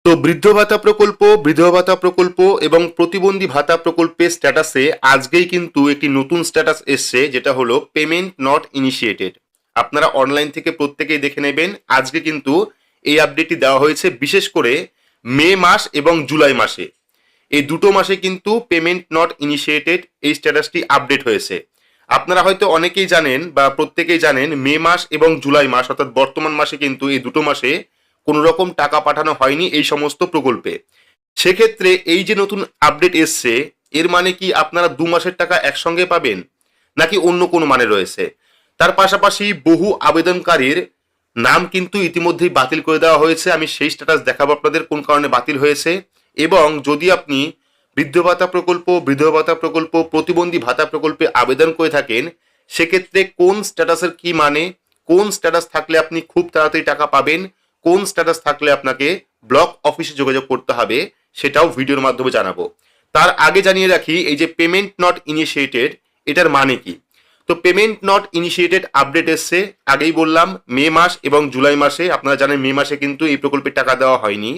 তো বৃদ্ধ ভাতা প্রকল্প এবং প্রতিবন্ধী ভাতা প্রকল্পের স্ট্যাটাসে আজকেই কিন্তু একটি নতুন স্ট্যাটাস এসছে, যেটা হলো পেমেন্ট নট ইনিশিয়েটেড। আপনারা অনলাইন থেকে প্রত্যেকেই দেখে নেবেন। আজকে কিন্তু এই আপডেটটি দেওয়া হয়েছে, বিশেষ করে মে মাস এবং জুলাই মাসে, এই দুটো মাসে কিন্তু পেমেন্ট নট ইনিশিয়েটেড এই স্ট্যাটাসটি আপডেট হয়েছে। আপনারা হয়তো অনেকেই জানেন বা প্রত্যেকেই জানেন, মে মাস এবং জুলাই মাস অর্থাৎ বর্তমান মাসে কিন্তু এই দুটো মাসে কোনো রকম টাকা পাঠানো হয়নি এই সমস্ত প্রকল্পে। সেক্ষেত্রে এই যে নতুন আপডেট এসছে, এর মানে কি আপনারা 2 মাসের টাকা একসঙ্গে পাবেন, নাকি অন্য কোনো মানে রয়েছে? তার পাশাপাশি বহু আবেদনকারীর নাম কিন্তু ইতিমধ্যেই বাতিল করে দেওয়া হয়েছে। আমি সেই স্ট্যাটাস দেখাবো আপনাদের কোন কারণে বাতিল হয়েছে। এবং যদি আপনি বৃদ্ধ ভাতা প্রকল্প, প্রতিবন্ধী ভাতা প্রকল্পে আবেদন করে থাকেন, সেক্ষেত্রে কোন স্ট্যাটাসের কি মানে, কোন স্ট্যাটাস থাকলে আপনি খুব তাড়াতাড়ি টাকা পাবেন, কোন স্ট্যাটাস থাকলে আপনাকে ব্লক অফিসে যোগাযোগ করতে হবে, সেটাও ভিডিওর মাধ্যমে জানাবো। তার আগে জানিয়ে রাখি, এই যে পেমেন্ট নট ইনিশিয়েটেড, এটার মানে কি। তো পেমেন্ট নট ইনিশিয়েটেড আপডেট এসছে, আগেই বললাম মে মাস এবং জুলাই মাসে। আপনারা জানেন মে মাসে কিন্তু এই প্রকল্পের টাকা দেওয়া হয়নি।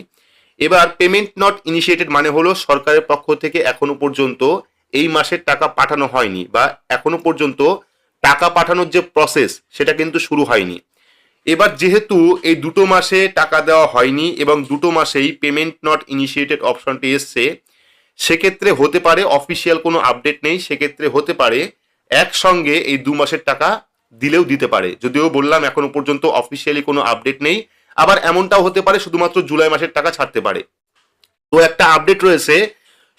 এবার পেমেন্ট নট ইনিশিয়েটেড মানে হলো সরকারের পক্ষ থেকে এখনো পর্যন্ত এই মাসের টাকা পাঠানো হয়নি, বা এখনো পর্যন্ত টাকা পাঠানোর যে প্রসেস সেটা কিন্তু শুরু হয়নি। এবার যেহেতু এই দুটো মাসে টাকা দেওয়া হয়নি এবং দুটো মাসেই পেমেন্ট নট ইনিশিয়েটেড অপশনটি এসছে, সেক্ষেত্রে হতে পারে অফিসিয়াল কোনো আপডেট নেই, সেক্ষেত্রে হতে পারে একসঙ্গে এই 2 মাসের টাকা দিলেও দিতে পারে। যদিও বললাম এখনো পর্যন্ত অফিসিয়ালি কোনো আপডেট নেই। আবার এমনটাও হতে পারে শুধুমাত্র জুলাই মাসের টাকা ছাড়তে পারে। তো একটা আপডেট রয়েছে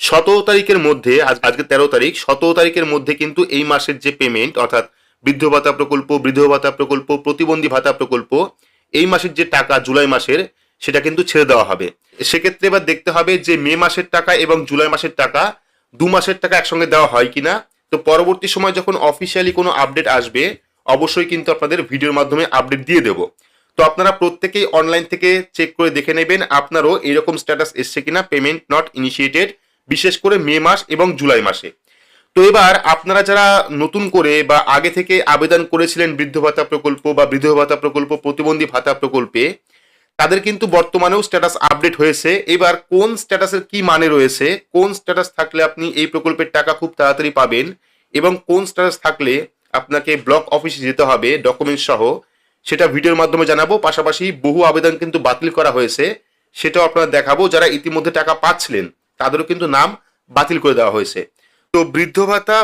17 তারিখের মধ্যে, আজকে 13 তারিখ, 17 তারিখের মধ্যে কিন্তু এই মাসের যে পেমেন্ট অর্থাৎ বৃদ্ধ ভাতা প্রকল্প, প্রতিবন্ধী ভাতা প্রকল্প, এই মাসের যে টাকা জুলাই মাসের, সেটা কিন্তু ছেড়ে দেওয়া হবে। সেক্ষেত্রে এবার দেখতে হবে যে মে মাসের টাকা এবং জুলাই মাসের টাকা 2 মাসের টাকা একসঙ্গে দেওয়া হয় কিনা। তো পরবর্তী সময় যখন অফিসিয়ালি কোনো আপডেট আসবে, অবশ্যই কিন্তু আপনাদের ভিডিওর মাধ্যমে আপডেট দিয়ে দেবো। তো আপনারা প্রত্যেকেই অনলাইন থেকে চেক করে দেখে নেবেন আপনারও এরকম স্ট্যাটাস এসছে কিনা পেমেন্ট নট ইনিশিয়েটেড, বিশেষ করে মে মাস এবং জুলাই মাসে। তো এবার আপনারা যারা নতুন করে বা আগে থেকে আবেদন করেছিলেন বৃদ্ধ ভাতা প্রকল্প বা বৃদ্ধ ভাতা প্রকল্প, প্রতিবন্ধী ভাতা প্রকল্পে, তাদের কিন্তু বর্তমানেও স্ট্যাটাস আপডেট হয়েছে। এবার কোন স্ট্যাটাসের কি মানে রয়েছে, কোন স্ট্যাটাস থাকলে আপনি এই প্রকল্পের টাকা খুব তাড়াতাড়ি পাবেন, এবং কোন স্ট্যাটাস থাকলে আপনাকে ব্লক অফিসে যেতে হবে ডকুমেন্টস সহ, সেটা ভিডিওর মাধ্যমে জানাবো। পাশাপাশি বহু আবেদন কিন্তু বাতিল করা হয়েছে, সেটাও আপনারা দেখাবো। যারা ইতিমধ্যে টাকা পাচ্ছিলেন তাদেরও কিন্তু নাম বাতিল করে দেওয়া হয়েছে। তো বৃদ্ধ ভাতা,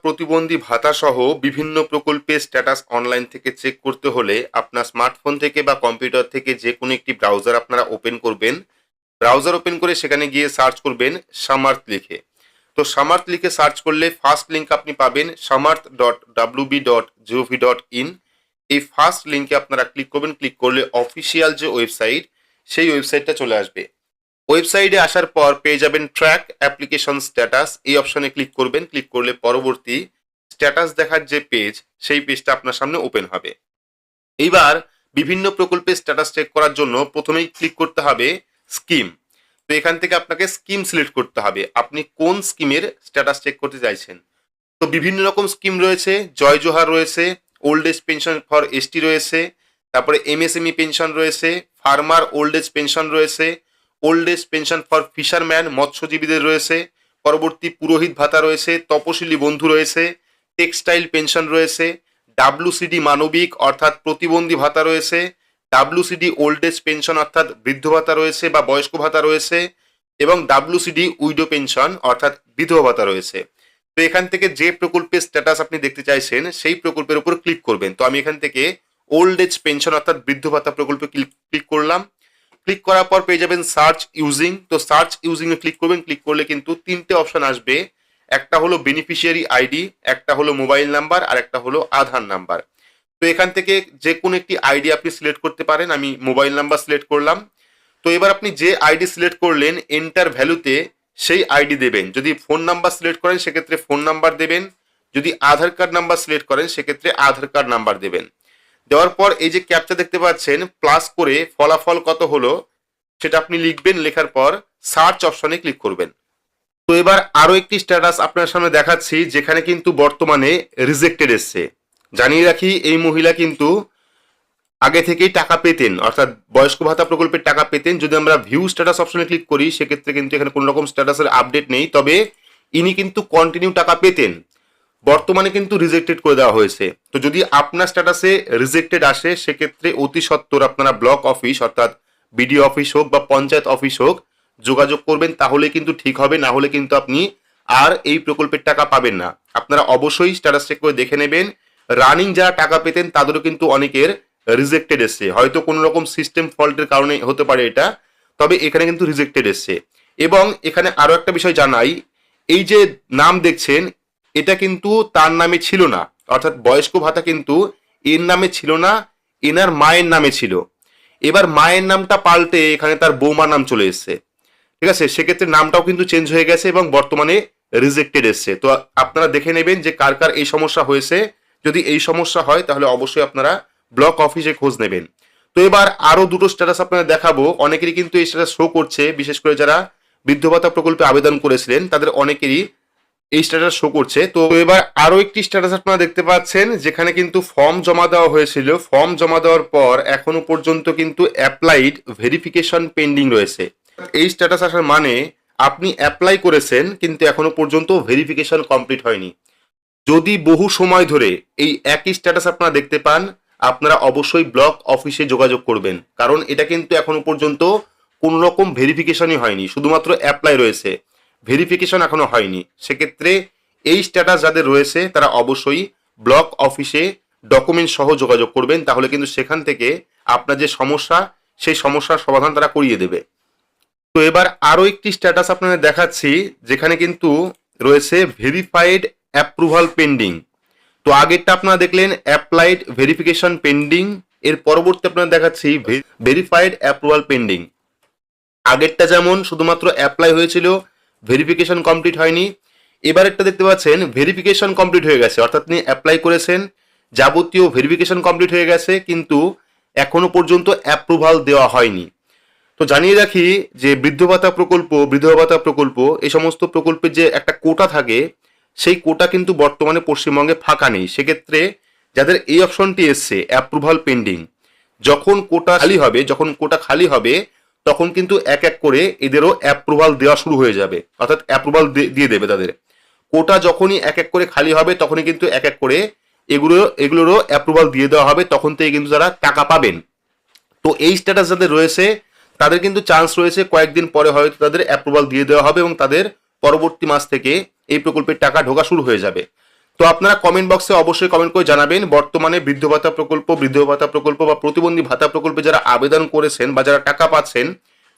প্রতিবন্ধী ভাতা সহ বিভিন্ন প্রকল্পের স্ট্যাটাস অনলাইন থেকে চেক করতে হলে আপনার স্মার্টফোন থেকে বা কম্পিউটার থেকে যে কোনো একটি ব্রাউজার আপনারা ওপেন করবেন। ব্রাউজার ওপেন করে সেখানে গিয়ে সার্চ করবেন সামার্থ লিখে। তো সামার্থ লিখে সার্চ করলে ফার্স্ট লিঙ্ক আপনি পাবেন samarth.wb.gov.in। এই ফার্স্ট লিঙ্কে আপনারা ক্লিক করবেন। ক্লিক করলে অফিসিয়াল যে ওয়েবসাইট, সেই ওয়েবসাইটটা চলে আসবে। ওয়েবসাইটে আসার পর পেয়ে যাবেন ট্র্যাক অ্যাপ্লিকেশন স্ট্যাটাস, এই অপশনে ক্লিক করবেন। ক্লিক করলে পরবর্তী স্ট্যাটাস দেখার যে পেজ, সেই পেজটা আপনার সামনে ওপেন হবে। এইবার বিভিন্ন প্রকল্পের স্ট্যাটাস চেক করার জন্য প্রথমেই ক্লিক করতে হবে স্কিম। তো এখান থেকে আপনাকে স্কিম সিলেক্ট করতে হবে, আপনি কোন স্কিমের স্ট্যাটাস চেক করতে চাইছেন। তো বিভিন্ন রকম স্কিম রয়েছে, জয় জোহার রয়েছে, old age pension for ST রয়েছে, তারপরে এমএসএমই পেনশন রয়েছে, ফার্মার ওল্ড এজ পেনশন রয়েছে, old age pension for fisherman মৎস্যজীবীদের রয়েছে, পরবর্তী পুরোহিত ভাতা রয়েছে, তপশিলি বন্ধু রয়েছে, টেক্সটাইল পেনশন রয়েছে, ডাব্লুসিডি মানবিক অর্থাৎ প্রতিবন্ধী ভাতা রয়েছে, ডাব্লুসিডি ওল্ড এজ পেনশন অর্থাৎ বৃদ্ধ ভাতা রয়েছে বা বয়স্ক ভাতা রয়েছে, এবং ডাব্লুসিডি উইডো পেনশন অর্থাৎ বিধবা ভাতা রয়েছে। তো এখান থেকে যে প্রকল্পের স্ট্যাটাস আপনি দেখতে চাইছেন সেই প্রকল্পের উপর ক্লিক করবেন। তো আমি এখান থেকে ওল্ড এজ পেনশন অর্থাৎ বৃদ্ধ ভাতা প্রকল্পে ক্লিক করলাম। ক্লিক করার পর পেয়ে যাবেন সার্চ ইউজিং। তো সার্চ ইউজিং এ ক্লিক করবেন। ক্লিক করলে কিন্তু 3টে অপশন আসবে, একটা হলো বেনিফিশিয়ারি আইডি, একটা হলো মোবাইল নাম্বার, আর একটা হলো আধার নাম্বার। তো এখান থেকে যে কোনো একটি আইডি আপনি সিলেক্ট করতে পারেন। আমি মোবাইল নাম্বার সিলেক্ট করলাম। তো এবার আপনি যে আইডি সিলেক্ট করলেন, এন্টার ভ্যালুতে সেই আইডি দেবেন। যদি ফোন নাম্বার সিলেক্ট করেন সেক্ষেত্রে ফোন নাম্বার দেবেন, যদি আধার কার্ড নাম্বার সিলেক্ট করেন সেক্ষেত্রে আধার কার্ড নাম্বার দেবেন। দেওয়ার পর এই যে ক্যাপচা দেখতে পাচ্ছেন, প্লাস করে ফলাফল কত হলো সেটা আপনি লিখবেন। লেখার পর সার্চ অপশনে ক্লিক করবেন। তো এবার আরো একটি স্ট্যাটাস আপনার সামনে দেখাচ্ছি, যেখানে কিন্তু বর্তমানে রিজেক্টেড এসছে। জানিয়ে রাখি, এই মহিলা কিন্তু আগে থেকেই টাকা পেতেন, অর্থাৎ বয়স্ক ভাতা প্রকল্পের টাকা পেতেন, যদি আমরা ভিউ স্ট্যাটাস অপশনে ক্লিক করি সেক্ষেত্রে কিন্তু এখানে কোনো রকম স্ট্যাটাসের আপডেট নেই। তবে ইনি কিন্তু কন্টিনিউ টাকা পেতেন, বর্তমানে কিন্তু রিজেক্টেড করে দেওয়া হয়েছে। তো যদি আপনার স্ট্যাটাসে রিজেক্টেড আসে সেক্ষেত্রে অতি সত্বর আপনারা ব্লক অফিস অর্থাৎ বিডিও অফিস হোক বা পঞ্চায়েত অফিস হোক যোগাযোগ করবেন, তাহলে কিন্তু ঠিক হবে, না হলে কিন্তু আপনি আর এই প্রকল্পের টাকা পাবেন না। আপনারা অবশ্যই স্ট্যাটাস চেক করে দেখে নেবেন। রানিং যারা টাকা পেতেন তাদেরও কিন্তু অনেকের রিজেক্টেড এসছে, হয়তো কোনো রকম সিস্টেম ফল্টের কারণে হতে পারে এটা, তবে এখানে কিন্তু রিজেক্টেড এসছে। এবং এখানে আরো একটা বিষয় জানাই, এই যে নাম দেখছেন এটা কিন্তু তার নামে ছিল না, অর্থাৎ বয়স্ক ভাতা কিন্তু এর নামে ছিল না, এনার মায়ের নামে ছিল। এবার মায়ের নামটা পাল্টে এখানে তার বৌমার নাম চলে এসছে, ঠিক আছে, সেক্ষেত্রে নামটাও কিন্তু চেঞ্জ হয়ে গেছে এবং বর্তমানে রিজেক্টেড এসছে। তো আপনারা দেখে নেবেন যে কার কার এই সমস্যা হয়েছে। যদি এই সমস্যা হয় তাহলে অবশ্যই আপনারা ব্লক অফিসে খোঁজ নেবেন। তো এবার আরো দুটো স্ট্যাটাস আপনাদের দেখাবো। অনেকেরই কিন্তু এই স্ট্যাটাস শো করছে, বিশেষ করে যারা বৃদ্ধ ভাতা প্রকল্পে আবেদন করেছিলেন তাদের অনেকেরই এই স্ট্যাটাস শো করছে। তো এবার আরো একটি স্ট্যাটাস আপনারা দেখতে পাচ্ছেন যেখানে কিন্তু ফর্ম জমা দেওয়া হয়েছিল, ফর্ম জমা দেওয়ার পর এখনো পর্যন্ত কিন্তু অ্যাপ্লাইড ভেরিফিকেশন পেন্ডিং রয়েছে। এই স্ট্যাটাস আসার মানে আপনি অ্যাপ্লাই করেছেন কিন্তু এখনো পর্যন্ত ভেরিফিকেশন কমপ্লিট হয়নি। যদি বহু সময় ধরে এই একই স্ট্যাটাস আপনারা দেখতে পান, আপনারা অবশ্যই ব্লক অফিসে যোগাযোগ করবেন, কারণ এটা কিন্তু এখনো পর্যন্ত কোনো রকম ভেরিফিকেশনই হয়নি, শুধুমাত্র অ্যাপ্লাই রয়েছে, ভেরিফিকেশন এখনো হয়নি। সেক্ষেত্রে এই স্ট্যাটাস যাদের রয়েছে তারা অবশ্যই ব্লক অফিসে ডকুমেন্ট সহ যোগাযোগ করবেন, তাহলে কিন্তু সেখান থেকে আপনার যে সমস্যা সেই সমস্যার সমাধান তারা করিয়ে দেবে। তো এবার আরো একটি স্ট্যাটাস আপনাদের দেখাচ্ছি যেখানে কিন্তু রয়েছে ভেরিফাইড অ্যাপ্রুভাল পেন্ডিং। তো আগেরটা আপনারা দেখলেন অ্যাপ্লাইড ভেরিফিকেশন পেন্ডিং, এর পরবর্তী আপনারা দেখাচ্ছি ভেরিফাইড অ্যাপ্রুভাল পেন্ডিং। আগেরটা যেমন শুধুমাত্র অ্যাপ্লাই হয়েছিল, ভেরিফিকেশন কমপ্লিট হয়নি, এবার একটা দেখতে পাচ্ছেন ভেরিফিকেশন কমপ্লিট হয়ে গেছে, অর্থাৎ আপনি অ্যাপ্লাই করেছেন, যাবতীয় ভেরিফিকেশন কমপ্লিট হয়ে গেছে, কিন্তু এখনো পর্যন্ত অ্যাপ্রুভাল দেওয়া হয়নি। তো জানিয়ে রাখি যে বিধবা ভাতা প্রকল্প এই সমস্ত প্রকল্পের যে একটা কোটা থাকে সেই কোটা কিন্তু বর্তমানে পশ্চিমবঙ্গে ফাঁকা নেই। সেক্ষেত্রে যাদের এই অপশনটি এসছে অ্যাপ্রুভাল পেন্ডিং, যখন কোটা খালি হবে তখন কিন্তু এক এক করে এদেরও অ্যাপ্রুভাল দেওয়া শুরু হয়ে যাবে, অর্থাৎ অ্যাপ্রুভাল দিয়ে দেবে তাদের। কোটা যখনই এক এক করে খালি হবে তখনই কিন্তু এক এক করে এগুলোরও অ্যাপ্রুভাল দিয়ে দেওয়া হবে, তখন থেকে কিন্তু যারা টাকা পাবেন। তো এই স্ট্যাটাস যাদের রয়েছে তাদের কিন্তু চান্স রয়েছে কয়েকদিন পরে হয়তো তাদের অ্যাপ্রুভাল দিয়ে দেওয়া হবে এবং তাদের পরবর্তী মাস থেকে এই প্রকল্পের টাকা ঢোকা শুরু হয়ে যাবে। তো আপনারা কমেন্ট বক্সে অবশ্যই কমেন্ট করে জানাবেন বর্তমানে বৃদ্ধ ভাতা প্রকল্প বা প্রতিবন্ধী ভাতা প্রকল্পে যারা আবেদন করেছেন বা যারা টাকা পাচ্ছেন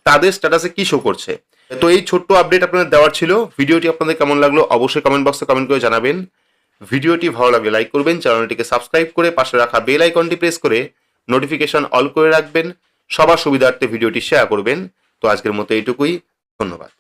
তাদের স্ট্যাটাসে কি শো করছে। তো এই ছোট্ট আপডেট আপনাদের দেওয়ার ছিল। ভিডিওটি আপনাদের কেমন লাগলো অবশ্যই কমেন্ট বক্সে কমেন্ট করে জানাবেন। ভিডিওটি ভালো লাগলে লাইক করবেন, চ্যানেলটিকে সাবস্ক্রাইব করে পাশে রাখা বেল আইকনটি প্রেস করে নোটিফিকেশন অল করে রাখবেন, সবার সুবিধার্থে ভিডিওটি শেয়ার করবেন। তো আজকের মতো এইটুকুই, ধন্যবাদ।